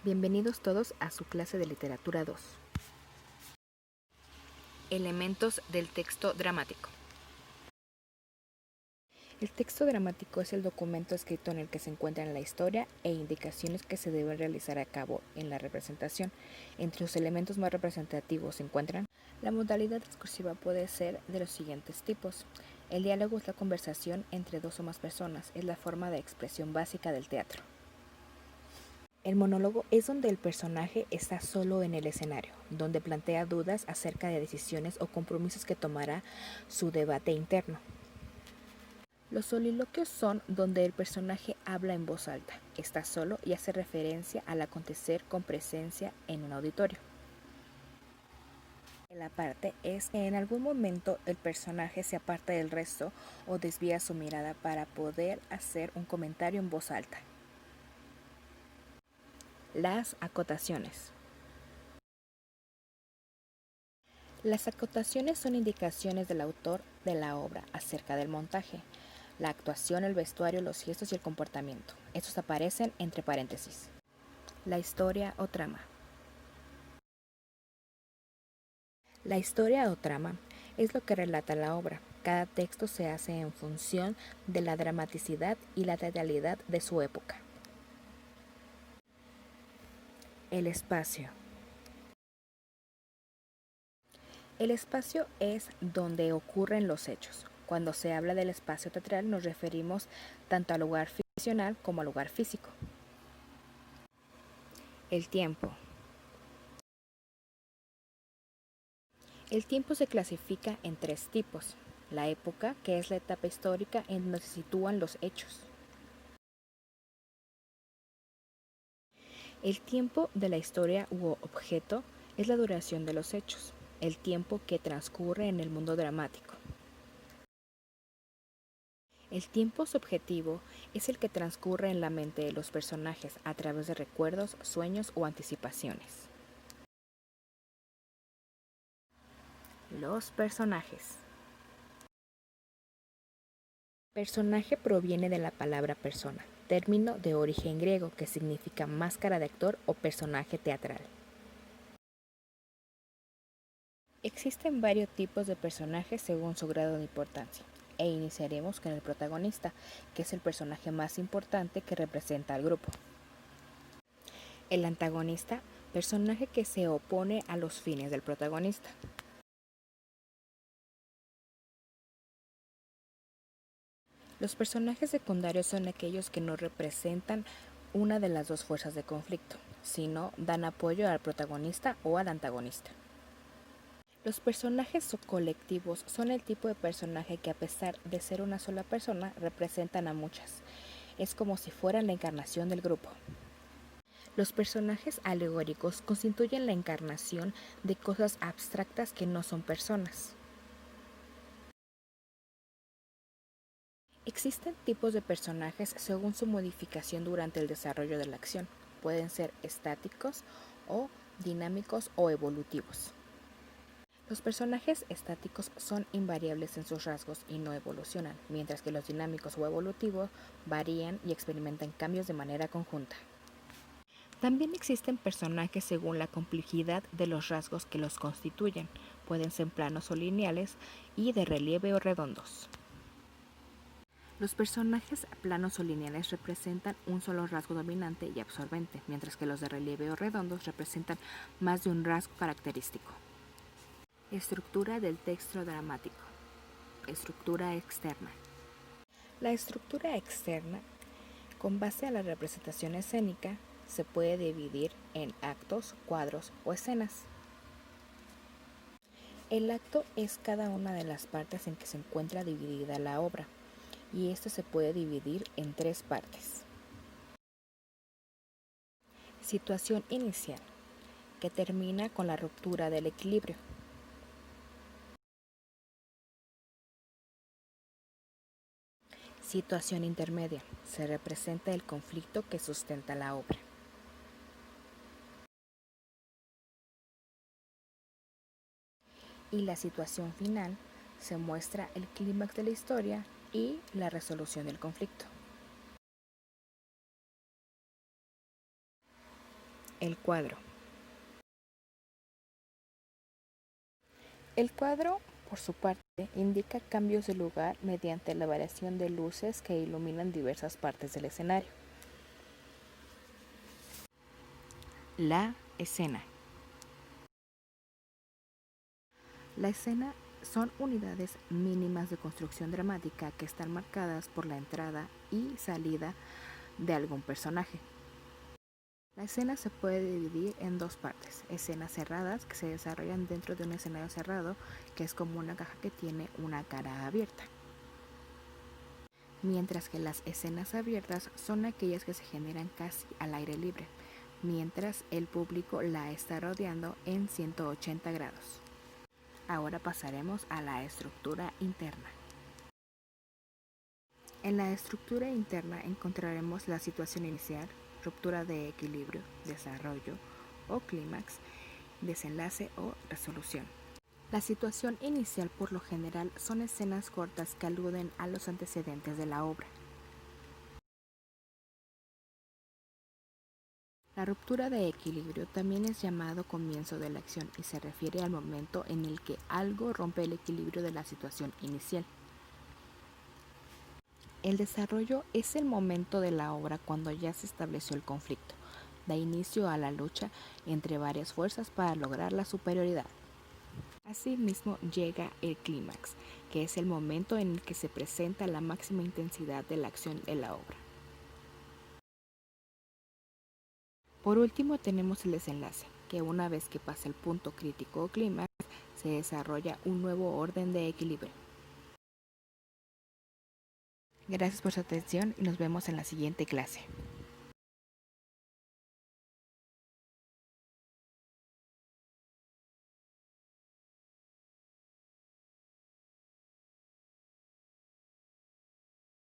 Bienvenidos todos a su clase de Literatura 2. Elementos del texto dramático. El texto dramático es el documento escrito en el que se encuentran la historia e indicaciones que se deben realizar a cabo en la representación. Entre sus elementos más representativos se encuentran: la modalidad discursiva puede ser de los siguientes tipos. El diálogo es la conversación entre dos o más personas, es la forma de expresión básica del teatro. El monólogo es donde el personaje está solo en el escenario, donde plantea dudas acerca de decisiones o compromisos que tomará su debate interno. Los soliloquios son donde el personaje habla en voz alta, está solo y hace referencia al acontecer con presencia en un auditorio. El aparte es que en algún momento el personaje se aparta del resto o desvía su mirada para poder hacer un comentario en voz alta. Las acotaciones. Las acotaciones son indicaciones del autor de la obra acerca del montaje, la actuación, el vestuario, los gestos y el comportamiento. Estos aparecen entre paréntesis. La historia o trama. La historia o trama es lo que relata la obra. Cada texto se hace en función de la dramaticidad y la teatralidad de su época. El espacio. El espacio es donde ocurren los hechos. Cuando se habla del espacio teatral nos referimos tanto al lugar ficcional como al lugar físico. El tiempo. El tiempo se clasifica en tres tipos. La época, que es la etapa histórica en donde se sitúan los hechos. El tiempo de la historia u objeto es la duración de los hechos, el tiempo que transcurre en el mundo dramático. El tiempo subjetivo es el que transcurre en la mente de los personajes a través de recuerdos, sueños o anticipaciones. Los personajes. Personaje proviene de la palabra persona, término de origen griego que significa máscara de actor o personaje teatral. Existen varios tipos de personajes según su grado de importancia, e iniciaremos con el protagonista, que es el personaje más importante que representa al grupo. El antagonista, personaje que se opone a los fines del protagonista. Los personajes secundarios son aquellos que no representan una de las dos fuerzas de conflicto, sino dan apoyo al protagonista o al antagonista. Los personajes colectivos son el tipo de personaje que, a pesar de ser una sola persona, representan a muchas. Es como si fueran la encarnación del grupo. Los personajes alegóricos constituyen la encarnación de cosas abstractas que no son personas. Existen tipos de personajes según su modificación durante el desarrollo de la acción. Pueden ser estáticos o dinámicos o evolutivos. Los personajes estáticos son invariables en sus rasgos y no evolucionan, mientras que los dinámicos o evolutivos varían y experimentan cambios de manera conjunta. También existen personajes según la complejidad de los rasgos que los constituyen. Pueden ser planos o lineales y de relieve o redondos. Los personajes planos o lineales representan un solo rasgo dominante y absorbente, mientras que los de relieve o redondos representan más de un rasgo característico. Estructura del texto dramático. Estructura externa. La estructura externa, con base a la representación escénica, se puede dividir en actos, cuadros o escenas. El acto es cada una de las partes en que se encuentra dividida la obra, y esto se puede dividir en tres partes. Situación inicial, que termina con la ruptura del equilibrio. Situación intermedia, se representa el conflicto que sustenta la obra. Y la situación final se muestra el clímax de la historia y la resolución del conflicto. El cuadro. El cuadro, por su parte, indica cambios de lugar mediante la variación de luces que iluminan diversas partes del escenario. La escena. La escena son unidades mínimas de construcción dramática que están marcadas por la entrada y salida de algún personaje. La escena se puede dividir en dos partes: escenas cerradas, que se desarrollan dentro de un escenario cerrado, que es como una caja que tiene una cara abierta, mientras que las escenas abiertas son aquellas que se generan casi al aire libre, mientras el público la está rodeando en 180 grados. Ahora pasaremos a la estructura interna. En la estructura interna encontraremos la situación inicial, ruptura de equilibrio, desarrollo o clímax, desenlace o resolución. La situación inicial por lo general son escenas cortas que aluden a los antecedentes de la obra. La ruptura de equilibrio también es llamado comienzo de la acción y se refiere al momento en el que algo rompe el equilibrio de la situación inicial. El desarrollo es el momento de la obra cuando ya se estableció el conflicto, da inicio a la lucha entre varias fuerzas para lograr la superioridad. Asimismo llega el clímax, que es el momento en el que se presenta la máxima intensidad de la acción de la obra. Por último tenemos el desenlace, que una vez que pasa el punto crítico o clímax, se desarrolla un nuevo orden de equilibrio. Gracias por su atención y nos vemos en la siguiente clase.